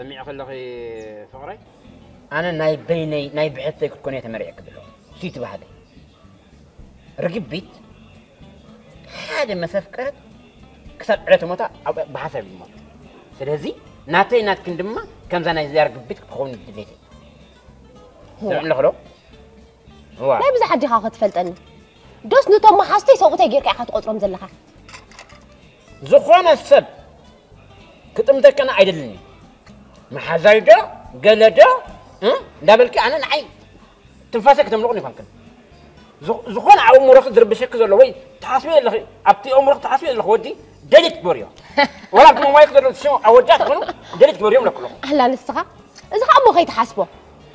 سميع خلقي فقري أنا نايب بيني نايب حتى يكون يتمرع قبله سيت بهذا ركب بيت هذا مسافكات كسر على موتا بحسب الموت سلازي ناتي نات كندما كم زنا يزار بيت تكون بيت سمع لخلو لا بزح حد يخاف تفلتني دوس نتوم ما حستي سوقتي غير كي قطرم زلخا زخونه السب كتمتك أنا عيدلني محزايدا قلدا لا بلكي أنا نعي تنفاسك تملقني فانكن زخون عو مرخ ضرب شك زلوا وي تحاسبي اللي أبتي أمرخ تحاسبي اللي خودي دليت بوريو ولا كم ما يقدر شو أوجات خلو دليت بوريو لكله هلا نسخة إذا أمو خي تحاسبه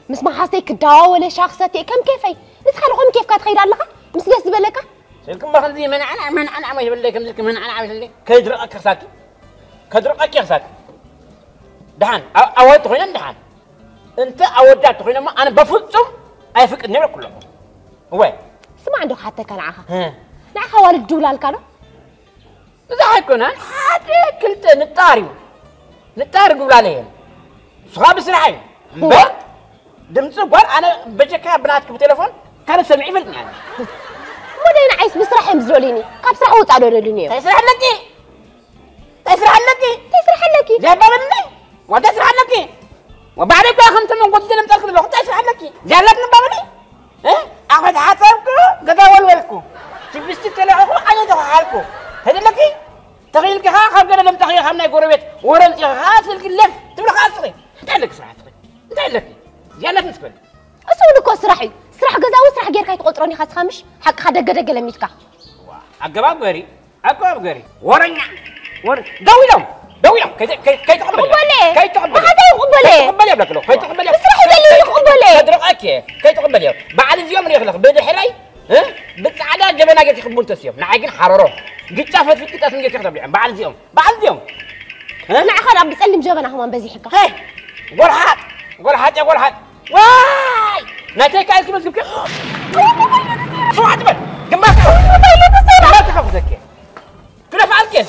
مس ما حاسي كداو ولا شخصتي كم كيفي نسخة لهم كيف كات خير الله مس جالس بلكه سلكم ما خلدي من أنا ما يبلك كم ذلك من أنا عايز كيدرق أكساتي كيدرق أكساتي دهان أود تخينا دهان أنت أودات تخينا ما أنا بفوتهم أي فكر نمر كلهم هو سمع عنده حتى كان عها لا حوالي الجولال كانوا إذا هيكون هذا كلت نتاري جولالين صعب سرعين بس دمت صبر أنا بجيك بناتك بالتليفون كان سمعي فلتني أنا مودين عايز بسرح مزوليني قاب سرح وتعالوا للنيو تسرح لك جاب مني وتسرح لك وبعدك خمسة من قلت لهم تأخذ الوقت تسرح لك جالك نبابني أخذ حسابك قداول ولكو تبستي تلاقوا أنا دخلكوا هذا لك تغيير كها خبرنا لم تغيير خمنا يقول بيت ورمت خاص الكلف تبغى خاصري تعلق سرحتك تعلق جالك نسبل أسوي لك سرحي سرح جزاء وسرح غير كي تقطروني خاص خامش حق خد دق لميتك أجباب غيري ورنيا دوي لهم كي تقبل هذا يقبل يا بلكلو كي تقبل سرح اللي يقبل تدرق أكيد كي تقبل يا بعد اليوم يخلق بيد حري بتسعدا جبنا جت يخبون تسيوم نعجن حراره قد شافت في كتاس من جت يخرب يعني بعد اليوم أنا خلاص بسلم جبنا هم بزي حكا هاي قول حات واي ناتيك على كم تقول شو عتبت جمعت ما تخاف زكي كل فعل كذي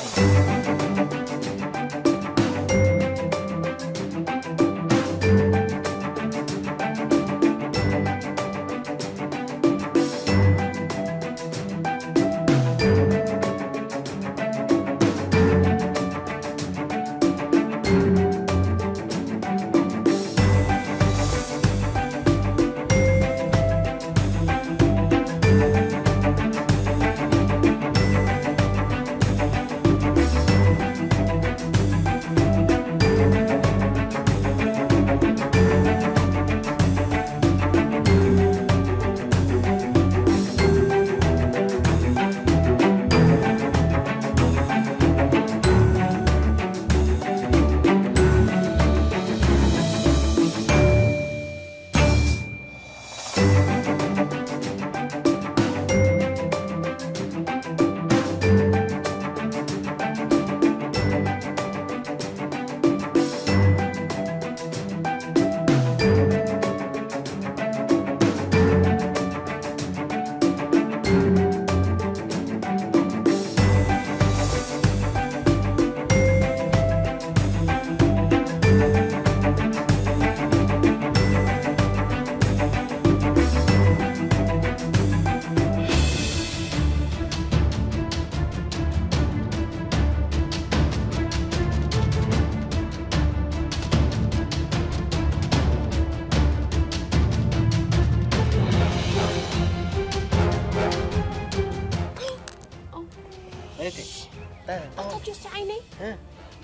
جوس عيني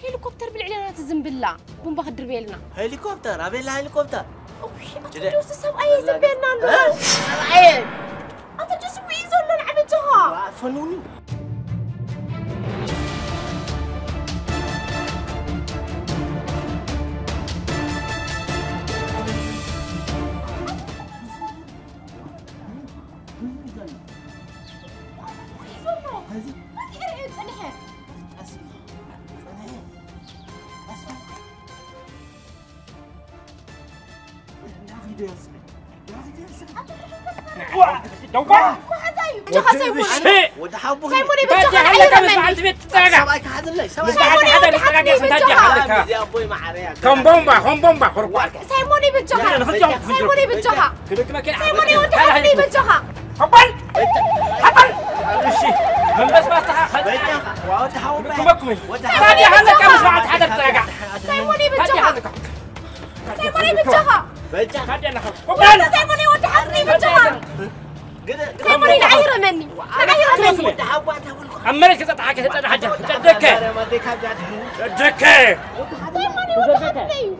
هليكوبتر بالعلانات الزنبلة بوم بخدر بيلنا هليكوبتر أبيلا هليكوبتر جوس السبعة يزنبلنا له سبعين أنت جوس ويزون لنا عبتها فنوني وده حبه سايموني بتشوف عيرة سواك هذا اللي سواك يا ابوي ما عريان كم بومبا خربان سايموني بتشوفها سايموني بتشوفها سايموني وانت حاسني بتشوفها خبل من بس تاخذ وده حبه كمكم هذه هذا كم ساعه حدا تراجع سايموني بتشوفها سايموني بتشوفها هذه انا سايموني وانت حاسني بتشوفها سايموني نعيرة مني نعيرة مني وده حبه عمالك تضحك حاجه تدك سايموني وانت حاسني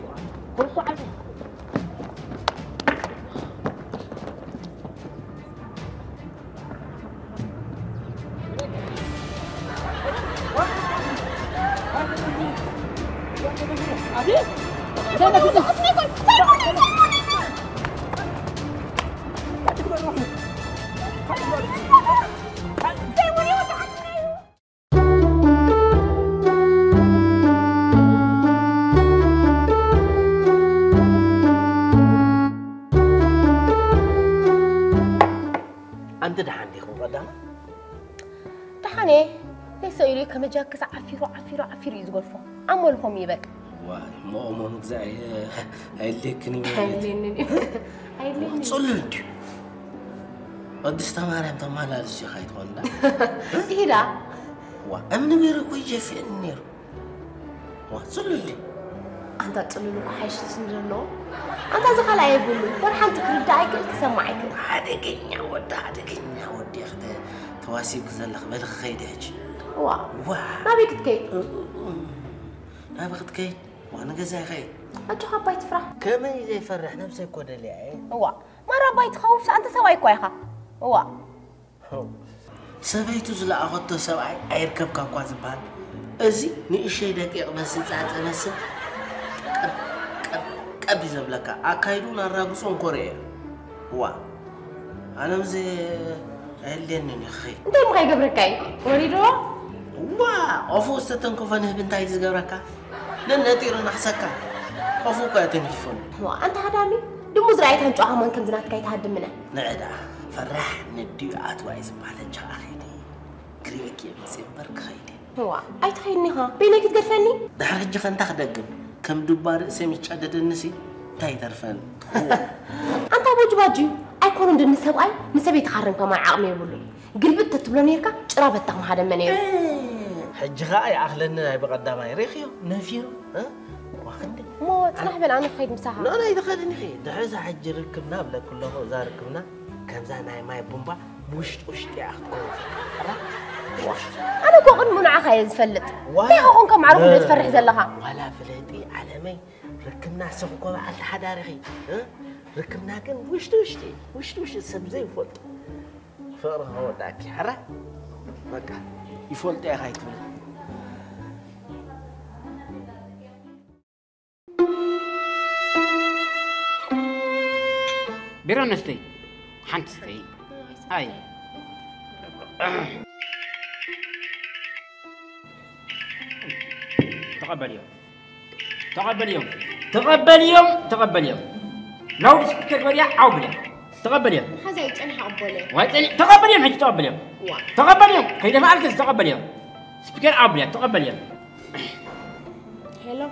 أنت ده عندي هو قدام تحني ليس إلي كم جاكس عفير يزغرفو عملهم يبك واي ما أمونك زي هيلكني هيلكني صلنت قدست مارهم تمال على الشيخ هيتقول لا إيه وأمن بيرك ويجي النير وصلني أنت تقول له حيش سندرلو أنت زخال عيبولو ورحان تكرد دايك الكسمعك عادقين يا ودي أخذ تواسيب كذلك بلغ خيدهج وا ما بيك تكي ما بغت كي وانا قزاي خي أنتو حباي تفرح كما يزي يفرح نفسك ولا لي عين وا ما رباي تخوف أنت سواي كويخة وا سبيتو زلا أخذته سواي أيركب كاكواز بعد أزي نيشي دقيق بس ساعات بس قبل زبلك أكايدون الرابسون كوريا وا أنا مزي اللي خي أنت ما خي قبركاي وريدو وا أفوز تتنكفنه بنتاي زغركا ننتير نحسكا أفوز كاتنفون وا أنت هدامي دم زراعي تنجو أهمان كم زنات كاي تهدم منه نعدا فرح نديو أتوايز بعد جاهيدي كريك يا مسيبرك خيدي وا أي تخيلني ها بينك تقرفني ده حاجة خن تخدقم كم دبار سميت عدد النسي تاي ترفن أنت بوجباجي أيكون عند النساء نسبي يتخرم كمان عقمي يقولوا قلبت تتبلونيركا شرابة تقم هذا منير حجها أي أخلنا بقدام أي ريخيو نفيرو ها وخندي مو تنح بين أنا خيد مساحة لا يدخلني خير ده عايز حج ركبنا بلا كله زار ركبنا كان زانا ما يبومبا وش يا أخو أنا كون منع خايز فلت ليه هون كم عروض يتفرح زلها ولا فلتي على مي ركبنا سوق على الحدارخي ها ركبنا كان وش السبزي فوت فرها هو داك حرا بقى يفولت يا خايتو بيرونستي حنتستي أي تقبل يوم لو بسكتك وليا أو بليا تقبل يوم هذا يتنح أبولي ويتني تقبل يوم حاجة تقبل يوم كيدا فعل كذا تقبل يوم سبيكر أو بليا تقبل يوم هلو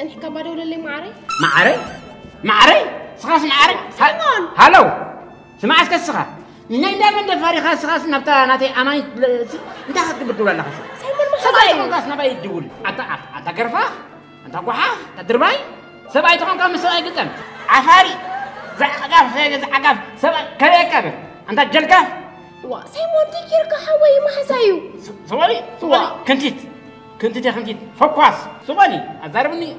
أنت كبار ولا اللي معري سخاس معري هلو سمع اسك السخا نين دابا ندفاري خاص نبتا ناتي اماني انت خاطر بدول الله خاص سبعي خاص نبا يدول انت قرفاخ انت قحاف تدرباي سبعي تكون كم سبعي قدام عفاري زعقاف سبعي كريكاب انت جلكاف وا سيمون تيكيركا حوي ما حسايو سوالي كنتيت يا خنتيت فوكواس سوالي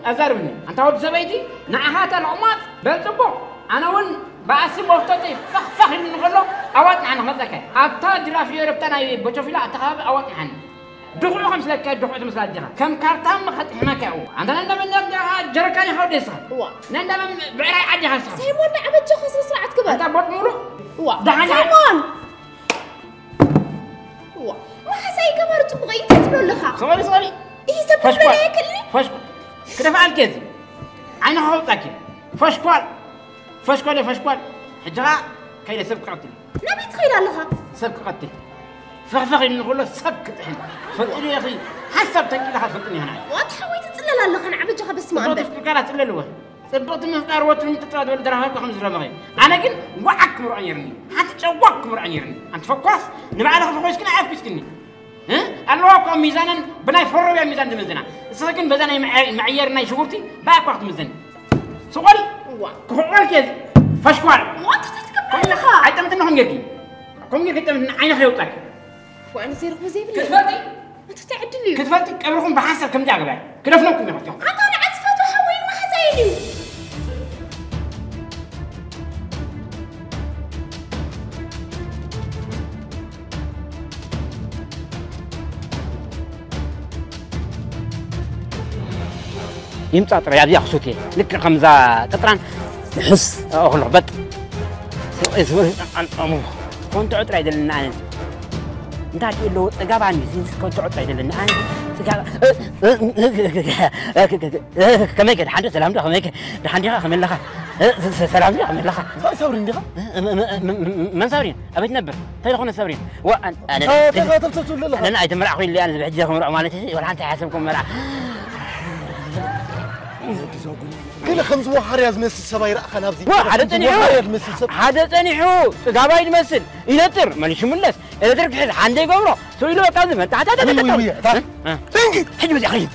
ازاربني انت ولد سبعيتي نعهات العمات بلطبو انا ون باسي بوفتي فخ نقولو اوات عن مزكاي ابتا جرافي ربتنا بوتوفيلا اتخاب اوات عن دخلوا خمس لك دخلوا خمس لك كم كارتام مخت حماكاو عندنا ندم جركاني خوديسا ندم بعراي عدي خاص سيمون عبد جخص سرعه كبر انت بوت مولو سيمون ما حساي كبر تبغي تتبلو لها سوري ايه سبب لي ياكلني فشكو كده فعل كذا انا هوطاكي فشكوال يا فشكوال حجرا كيدا سبك قتل نبي تخيل الله سبك قتل فغفغي من نقول له سبك تحل فقلي يا أخي حسب تنقل حسبتني هنا وتحوي تتسلل الله أنا عبجها بس ما أنت كانت تللوه سبقت من فقار وتن تطراد ولا درها خمس رمغي أنا قل وعك مرعيرني حتى جوك مرعيرني أنت فكاس نبعد خفوش كنا عارف كني ها الله كم ميزانا بناي فرو يا ميزان دمزنا سكن بدنا معيرنا شغورتي باك وقت مزن سؤالي كفوال كذا فشكوال وأنت تتكبر لها عيت أنت منهم يركي كم يركي من عين خيوطك وأنا سيرك وزي بلي كتفلتي أنت تعدلي كتفلتي قبلكم بحسب كم جاك بعد كده فنوكم يا أخوتي عطانا عزفة وحوين وحزيني يمتص طريا دي خصوتي لك خمزه تطران حس اغلق بط اسمه كنت عطري دلنا انت تقول له تقاب عني كنت عطري دلنا كما كده حد سلام ده كما كده حد خمن لها سلام ده خمن لها سورين دي من سورين ابي تنبر تلخون سورين وانا انا ايتم مرع اخوي اللي انا بحجيكم مرع مالتي ولا انت حاسبكم مرع كل خمس وحر يا زميل السباير أخنا بزي حدا تنيحو تقابل يمثل ينتر ماني شو ملص إذا ترك حد عندي قبره سوي له كذا تعال تعال تنجي حجم يا أخي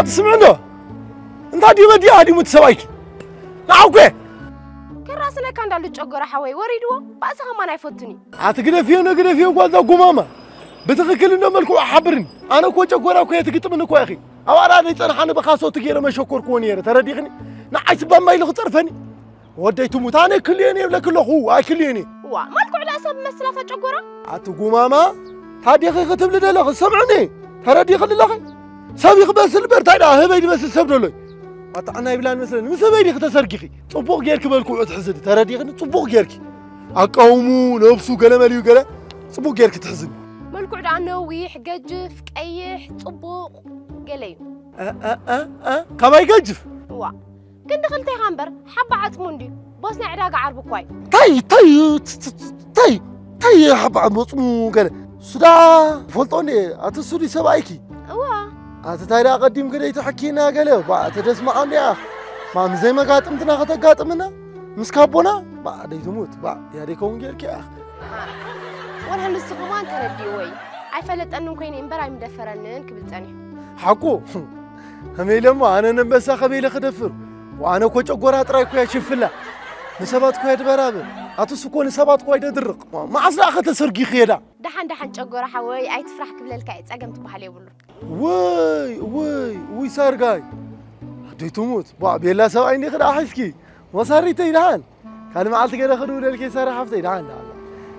هذا سمعنا انت هادي بدي هادي متسوايك نعوكي كراسنا كان دالو تشغر حوي وريدو باسها ما نايفوتني عتقدر فيه قوازا قمامه بتخكل انه ملكو حبرني انا كو تشغرا كو يتقطم نكو اخي او اراني صرحني بخاصو تغير ما شكر كون يره ترديخني نعيس بما يلغ طرفني وديتو متاني كليني ولا كله هو اي كليني وا مالكو على حسب مسلافه تشغرا عتو قمامه هادي اخي كتب لي سمعني ترديخ لله سابق بس البرتايدا هبيد بس السبدلوي قطعنا يبلان مثلا مسبيدي تسرقي صبوق غيرك بالكو تحزن ترديخني صبوق غيرك اقومو نفسو قلمليو قلا صبوق غيرك تحزن مالكو عنويح قجف قيح صبوق قليو كما يقجف وا كنت دخلتي خنبر حبه عصموندي بوسنا عراق عرب كواي طي حبه عصمو قال سدا فلطوني اتسودي سبايكي وا أتتايدا قديم كده يتحكينا قاله بعد تسمع عني يا ما زي ما قاتمتنا قاتمنا مسكابونا بعد يتموت بعد يا ريكون غيرك يا أخ ولا هالسخوان تردي وي عفلت أنه كاين إمبارح مدفرنن كبلتاني حقو هميلما أنا نبسا خبيله خدفر وأنا كوش أقورات رايكو يا شفلا نسبات كوي دبرابل أتسكون نسبات كوي درق ما عسل أخذ تسرقي خيدا دحن تشغر حوي أي تفرح قبل الكاي تسقم تبحالي يقولوا وي سارقاي هدي تموت بيلا سوايني خد أحسكي وصاري تيدان كان معلت كده خدوا للكي صار حفتي دان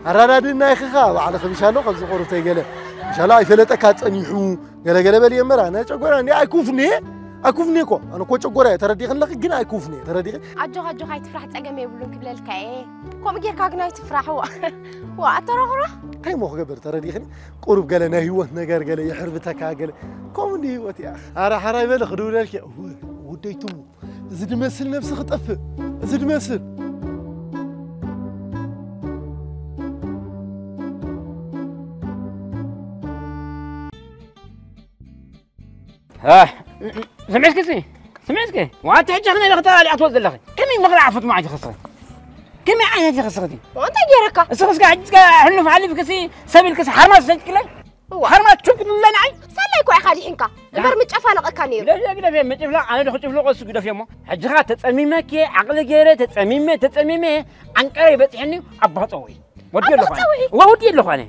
أرادنا يا خخا بعد خمسة لو خمسة قرو تيجله إن شاء الله يفلت أكاد أنيحو جلا بلي مرة أنا تشغر أنا أكوفني كو أنا كوش أقوله ترى دي خلنا جنا أكوفني ترى دي أجو هاي تفرح تسقم يقولون قبل الكاي كم جير كاغنا تفرحوا وأترى كاي مو خبر ترى دي خني قرب قال نهيوه نجار قال يحربتك قال كم نهيوه يا أخي أنا حراي بلي خدوا لك هو وديتم زد مثل نفسك خطف زد مثل سمعتك وانت حجخنا اللي اختار لي اتوز لك كم مغرى عفت معي خسرت كم عينتي خسرتي وانت جيرك اسقس قاعد حلو فعلي في كسي سبي الكس حرمه سجك له حرمات شوف لنا عي سلاي كوي خالي حنكا نبر متشفالق كانير لا لا في متشفلق أنا دخلت في لغة سجودة في مو حجها تتصميمك عقل جيرة تتصميمه عن قريب تحني أبغى طوي ودي له خانة ودي له خانة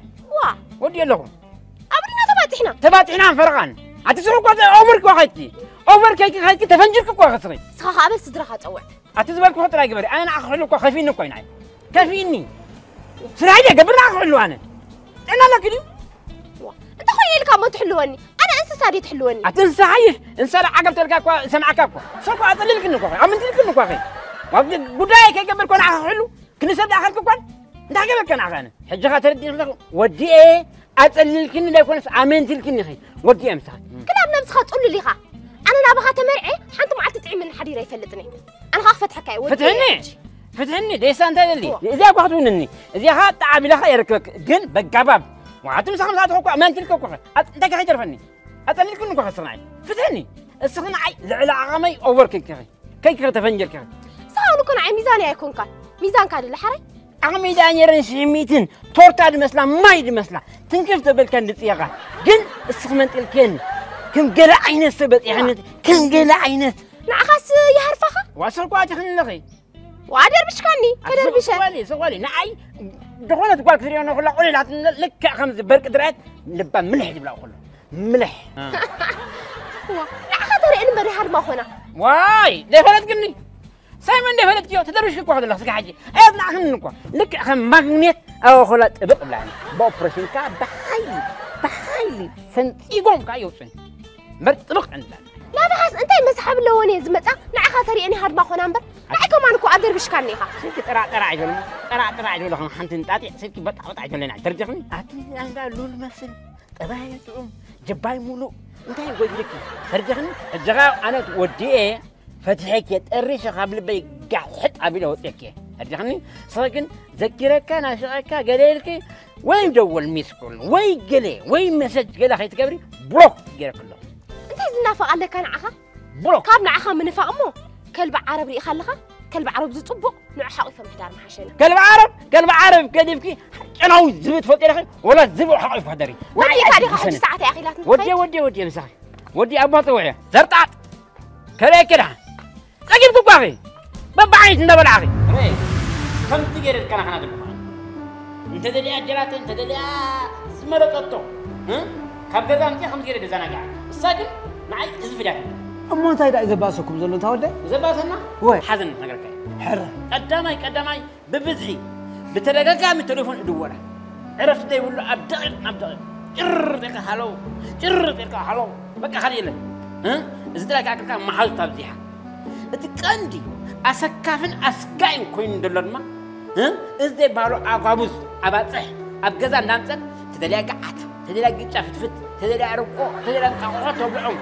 ودي له أبرينا تبعتحنا فرقان أتسرق أوفرك واحدتي أوفر كي تفنجرك كواخسري صح أبل صدرها تقوى أتزبالك خطر يا جبري أنا أخلوك خايفين نكوي نعم كافيني سرعي قبل أخلو أنا لكني أنت خوي لك ما تحلوني أنا أنسى صاري تحلوني أتنسى عايش إنسى عقب تلقاك سمعك أكو سوق أطلع لك نكوي أمنت لك نكوي وقت بداية كي قبل كون أخلو كني سبب آخر كون أنت قبل كان أخانا حجة تردي ودي إيه أطلع لك إني لا يكون أمنت لك إني خي ودي أمسح كلام نفس خا تقول لي خا أنا نابغة تمرعي حنت ما عاد تطعم من الحريرة يفلتني أنا خاف فتحك فتحني ليش أنت اللي إذا واحد مني إذا هاد تعب لها يركبك جن بجباب وعتمسح مساعد حقوق ما أنت لك حقوق أنت كهي تعرفني أتني لك إنك صناعي فتحني الصناعي لا عمي أوفر كي تفنجر كذا ساو نكون عم ميزان يكون كان ميزان كان الحري عمي داني رنشي ميتين تورتا المسلا ما يد مسلا تنكف تبل كان لتياقة جن السخمنت الكن كم قلع عينت سبت يعني كم قلع عينت نعخس يهرفخه واسر قواتي خلني لغي وعادر بشكاني كدر بشه سوالي نعي دخلت قال كثير انا اقول قولي لك خمس برك درات لبا ملح دي بلا اقول ملح لا خاطر ان بري حد ما خونا واي دفلت قمني سايمن دفلت يو تدرش لك واحد لحظه حاجه اطلع خنكو لك خم ماغنيت او خلت طبق بلانا باوبريشن كا بحايلي سنتيقوم كا يوصن مرطلق عندنا لا بحس انت مسحب لوني زمصا نعي خاطر اني حد ما خونا امبر نعيكم انكو ادر بشكاني خا سيكي طرا عجل خم حنت انطاطي سيكي بطعط عجلنا ترجعني اتي اندا لول مسل طباي تقوم جباي مولو انتي وجهك ترجعني الجغا انا ودي فتحك يطرش قبل بي قحط ابي وطيك ترجعني ساكن ذكرك انا شقك قليلك وين دول ميسكول وي قلي وي مسج قلا خيت كبري بلوك غير كله انت زنافق عليك انا عخا بلوك كاب نعخا من فقمو كلب عرب ري خلخا كلب عرب زطبق نوع حقيفه محدار محشنا كلب عرب كدفكي انا عاوز زبط فوق يا اخي ولا زبو حقيف حدري ودي كاري خا ساعه يا اخي لا تنفي ودي مساخ ودي ابا طوعي زرطات كره كده تجيب كوكاغي ببعيد ندبل عقي كم تجير كان احنا دبل انت دلي اجرات انت دلي سمرقطو ها كبدا انت خم تجير دزانا قاعد ساكن معي ازفدان أما أنت إذا زباسكم زلوا تهودي؟ زباسنا؟ وين؟ حزن نقولك. حرة. قدامي ببزحي بتلاقى من تليفون الدولة. عرفت ده يقول له أبدأ جر تلك هلو بقى خليله ها؟ إذا لك أكلك ما حاول تبزيها. تكندي أسكافن أسكاين كوين دولار ما ها؟ إذا بارو أقابوس أبتصح أبجزا نامسك تدلي قعت تدلي شافت تدلي عرقو تدلي قاقوت وبلعوم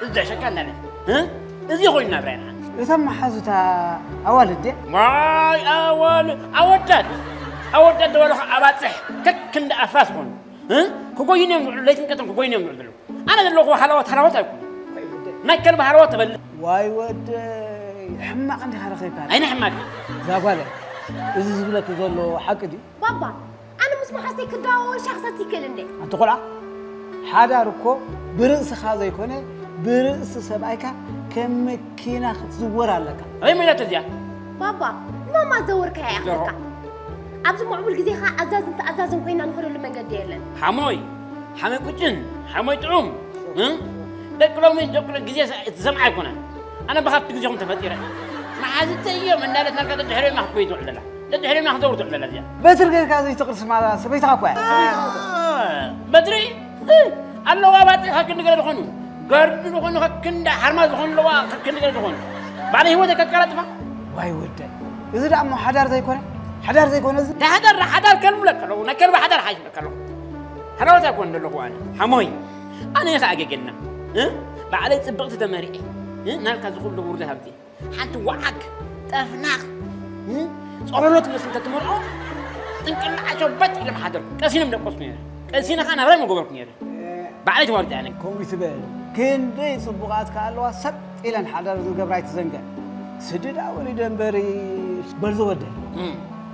إذا شكا نانا ها؟ إذا يقول نبرنا إذا ما حزتها أول دي واي أودت ولا أبتصح ككند أفاسهم ها؟ كوكوين يوم ليتن كتم كوكوين يوم يقولوا أنا دلوقتي حلاوة أكون ما كلب حلاوة بل واي ود حماق عندي خير خيبان أين حماق؟ زابالة إذا زبلك يقولوا حق دي بابا أنا مسموح حسيك داو شخصتي كلندي أنت قلعة حدا ركو برأس خازة يكونه برأس سبعك كم مكينة تزور لك أي ما تزيا بابا ما تزورك يا أخي أبز معقول جزي خا أزاز كوينا نخلو لما قديلن حموي كوتشن حموي تعوم ها دكلو من دكلو جزي تسمع كنا أنا بخاف تجزيهم تفتيرة ما حازت أيام من دارت نركض الدحري ما حكويت ولا لا الدحري ما حضرت ولا لا زين بترجع كذا يتقرص مع سبيت عقوة بدري الله وابد هكذا نقدر نخونو قرب نخونو هكذا حرمات نخونو لوا هكذا نقدر نخونو بعد هو ده ككرات ما واي ود إذا ده أمو حدار زي كونه حدار زي كونه ده حدار كلب لك لو نكلب حدار حاج لك لو حدار تكون له أنا حموي أنا يا خاجة جنة بعد تبقت تمارين نالك زخول لورد هبدي حتى وعك تفناق صارلوت بس أنت تمر تمكن عشوبت إلى محضر كاسين من القصمير كاسين خان هراي مقبرك نير بعد ورد يعني كم يتبين كن ده صبغات كالوا سب إلى الحضر ذو قبرايت زنقة سدد أولي دنبري برزو وده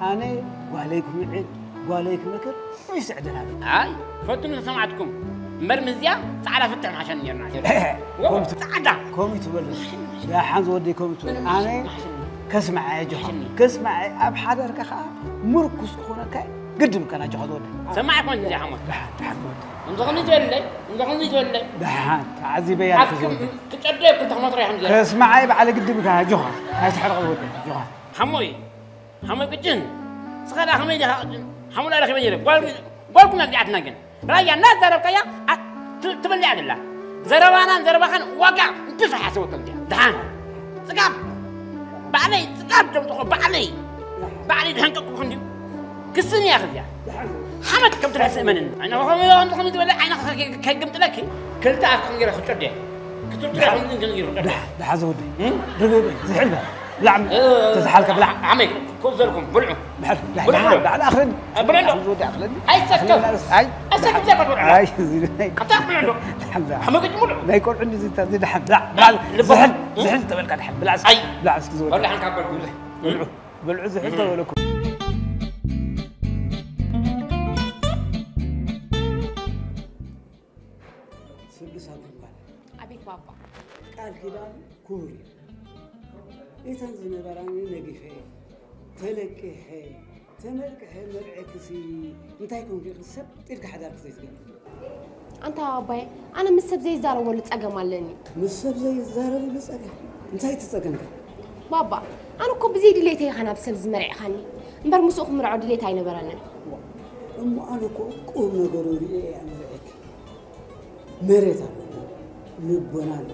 أنا وعليكم العيد قاليك مكر ايش سعدنا هاي فوتوا سمعتكم مرمزيا تعال فتح عشان يرنا كوم تعال كوم تبلش يا حنز ودي كوم تبلش انا كسمع يا جحا كسمع اب حضرك خا مركز كونك قدم كان جحا ود سمعك من يا حمد حمد انزغني تولي انزغني تولي دحان تعذبي يا تقدر كنت مطري حمد كسمع عيب على قدمك يا جحا هاي تحرق ود جحا حموي قجن سخلا حميد حمول على خبير قولكم نقعدنا جن رايا الناس ضربك يا تبلي عدل الله زربانا زربخان وقع انتفع حسوك انت دهان سقاب بعلي سقاب جم تقول بعلي دهان كوكو خندي كسني يا اخي حمد كم تلحس منن انا وخمي انت خمي ولا انا كقمت لك كلت اخنجر خطدي كنت تروح نغير ده حزودي ربيبي زحلبه لعم تزحلك بلع عمي كوزلكم بلعوا لا على اخرين برندو هاي سكت هاي اسكت يا بطل هاي قطع برندو الحمد لله حمد جمل لا يكون عندي زيت الحمد لا زحل تبلك الحمد بالعكس بالعكس زود ولا حنكبر كله بالعز حتى ولكم أبيك بابا قال كده كوري يتنزل براني نقفه تلقحه تملكحه مرعكسي انت يكون في قصب تلك حدارك زي تقول أنت أباي أنا مسب زي زارو ولا تسقم علني مسب زي الزارو بسقم انت تسقم بابا أنا كوب زيد اللي تي خنا بسب زمرع خاني نبر مسوق مرعود اللي تاي نبرنا أنا كوب نقولي يعني مريت لبنان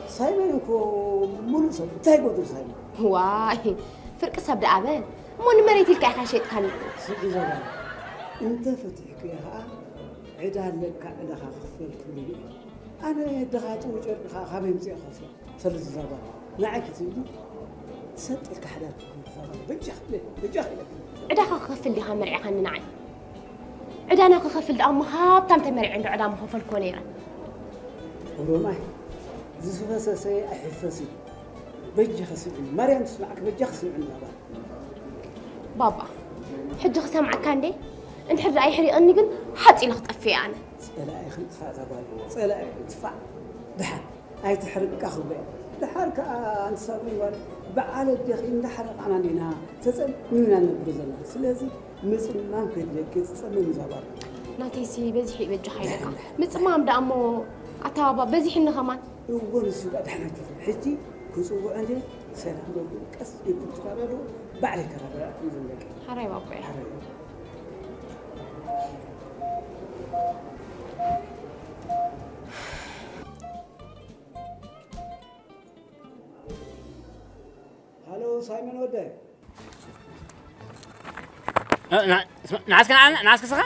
سايمن كو منصب تايبو سايمن واي فرق سبد عبان مون مريت لك حاشيت كان سيدي زمان انت فتحك يا عدا لك عدا خفلت لي انا دغات وجر خاميمسي خفل ثلاث زبا معك تيجي صدقك حدا بجخ عدا خفل لي خمرعي خان نعي عدا انا خفل ام هاب تم تمرع عند عدا مخفل كونيرا وروماي زفاسه سي احفسي بجخ سي مريم تسمعك بجخ سي عندها بابا حج سامعك كان دي انت حر اي حري اني قن حطي لك طفي انا صلا اي خلط فاتا بالو صلا تفع دحر اي تحرق اخبي دحرك انت صابي بعال الدخ ان حرق انا لينا تصم من نبرزنا سلازي مسمام كدلك تصمم زبر ناتيسي بزحي بجخ حيلك مسمام دامو اتابا بزحي نخمان ونسو دحنا حجي كسو عندي سلام قس يكون تقرروا بعد كرر زلك حراي بابا هلو سايمون وده ناسك سخا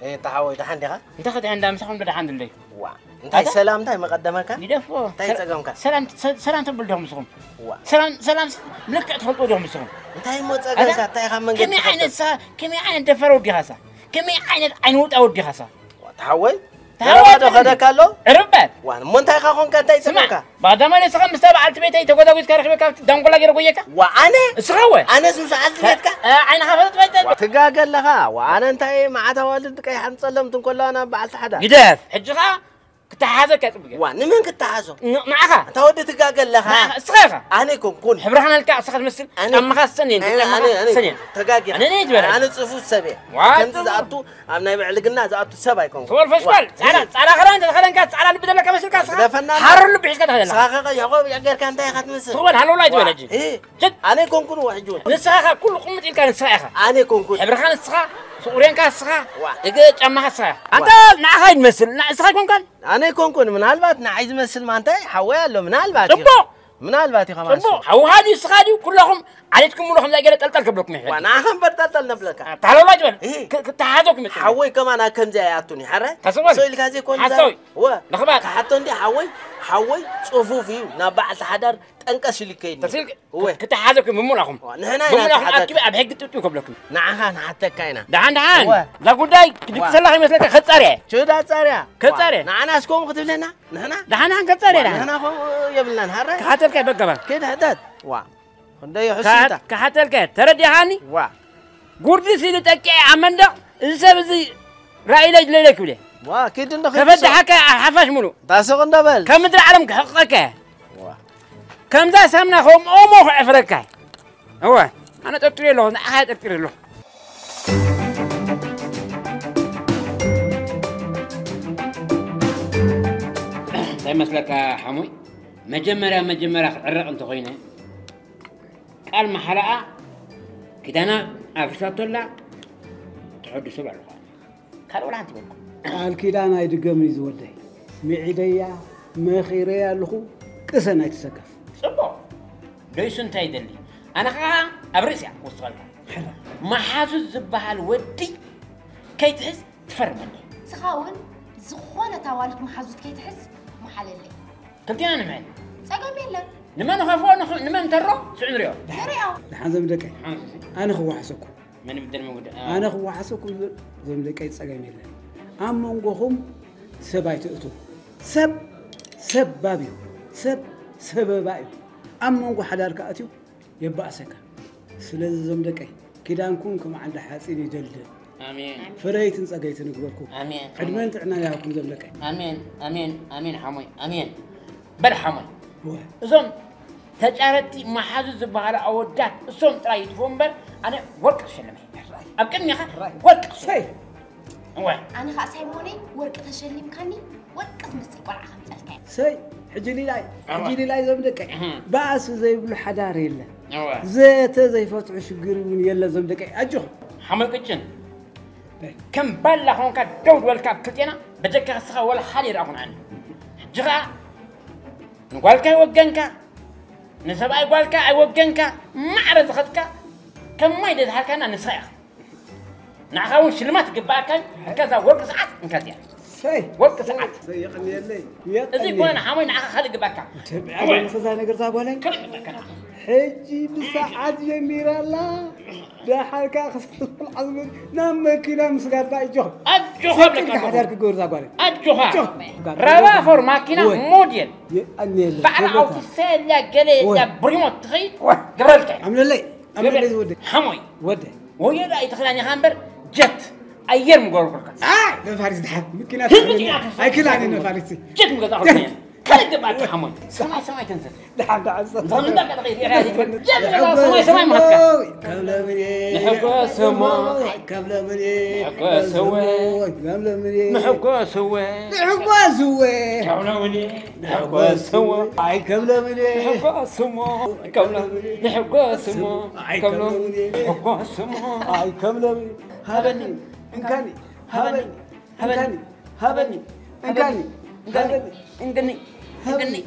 ايه تحاوي دحان ديها انت خد عندها مسخون بدا حمد لله وا انت سلام تاي مقدمك يدفو تاي صقمك سلام تبل دهم مسخون سلام ملك تفلقوا دهم مسخون انت مو صقمك تاي خمن كمي عين دفروا دي خاصه كمي عين وط او دي خاصه تحاوي تحاوي هذا كالو ربات وانا مو انت خون كان تاي صقمك بعد ما لسه مستبع على بيتي تقول كارخ دنقلا يرقيك وانا سخوه انا سو ساعات بيتك عين حفظت بيتك تقاقل لها وانا انت مع توالدك اي حنصلمت كلها انا بعد حدا قداف حجها كنت حازك كتبقى وانا من كنت حازو معها انت ودي تقاقل لها سخافه انا كون حبرخنا الكاع سخت مسل اما خاص سنين انا تقاقل انا نيت بلا انا صفوت سبع كنت زعطو امنا يبعلقنا زعطو سبع يكون طول فشل على خران خران كاس على بدل لك مسل كاس حر اللي بيحس كده ساخه يا غو يا غير كان تاي خات مسل طول هلو لا يتولى جي ايه جد انا كون واحد السخاخه كل قمه كان السخاخه انا كون حبرخنا السخا سوريان كاس سخا اجي جمع السخا انت نعها يمثل سخا كون انا كون من هالبات عايز مثل ما انت حوالو من هالبات من هالبات خلاص هو هذه السخادي كلهم عليكم كلهم لا جرت تلتل قبلكم يا وانا هم برتل نبلك تعالوا لا جبل كنت هذوك مثل حوي كمان كم زياتوني حره سوي لك هذه كون حسوي و نخبات حتى عندي حوي صفوفي نبع الحدر تنقش اللي كاين هو كنت هذوك مملهم نحن اكيد ابحق تطيو قبلكم نعم حتى كاينه دعان لا قداي كدك سلاح يمسلك خصاري شو ده صاري كصاري نحن اسكم كتب لنا نحن دعان كصاري نحن يبلنا حره كحتل كيف بقى كده هدد وا خدي حسيته كحتل كيف تردي هاني وا قردي سيلو تكي عمندا السبزي رأي ليلك بلي واكيد انه كفتح حكا حفاش ملو تاسو قندبل كم مدري عالم حقك كم ذا سمنا خوم أمو في أفريقيا هو أنا تقتري له أنا أحد تقتري له زي مثلك حموي مجمرة عرق أنت غينا قال محرقة كده أنا أفرشات الله تحد سبع لقاء قال ولا أنت بقول قال كده أنا يدقمني زودي معدية مخيرية لخو كسنة يتسقف صبو ليش أنت يدلي أنا خا أبرسيا وصلت حلو ما حاسس زبها ودي كي تحس تفرمني سخاون زخونة توالك محازوت كي تحس محللي قلت أنا معي ساقم يلا لما نخافوا لما نترى 90 ريال ريال لحن زمدكي أنا خو حسكو من بدل ما قلت أنا خو حسكو زمدكي تسقم يلا أما نقولهم سبايت أتو سب بابيو سب بابيو أما نقول حدارك أتيو يبقى سكا سلز زمدكي كده نكون كم عند حاسين يجلد آمين فريت نسقيت نقولكم آمين عدمان تعنا ياكم زمدكي آمين حموي آمين بل حموي زم تجارتي ما حاسس بهذا أودات زم تراي تفهمبر أنا ورك شلمي أبكني خا ورك سي أنا خا سيموني ورك تشلم كاني ورك اسمسي قرع خمسة الكاي سي حجلي لاي زمدكي باس زي بلو حدار يلا زيت زي فتح شجرون يلا زمدكي أجو حمل كتشن كم بلا هون كدود والكاب كتينا بجك خسخة ولا حالي راهون عنه جرا نقولك وجنك نسبة يقولك وجنك ما عرض خدك كم ما يدز هالكنا نصيح نعاون شلمات قباك كذا ورك ساعات كذا سي ورك ساعات سي يقني يلي إذا كنا نحاول نعاق خلق قباك تبع الخزانة نقدر تقولين كلمة قباك حجي بساعات جميلة الله ده حركة خسرت العظم نام كنا مسقط أجوه أجوه لك حدارك جور تقولين أجوه روا فور ماكينة موديل أني بعد أو تسال لا قلي لا بريموت تخيل قبلك عمل لي ودي حموي ودي ويا لا يتخلاني خامبر جت أيام مقولك لا فارس دحب ممكن هاي كل عنا فارسي جت مقولك خليك قبلك حموي سماي تنسى دحب عصا ظن ده غير هذه جت سماي مهكا كمل مني نحب سما كمل مني نحب سوا كمل مني نحب سوا نحب سوا كمل مني نحب سوا هاي كمل مني نحب سما كمل نحب سما كمل نحب سما هاي كمل مني هبني إنكاني هبني هبني هبني إنكاني إنكاني كمل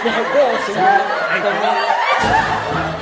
نحب سما كمل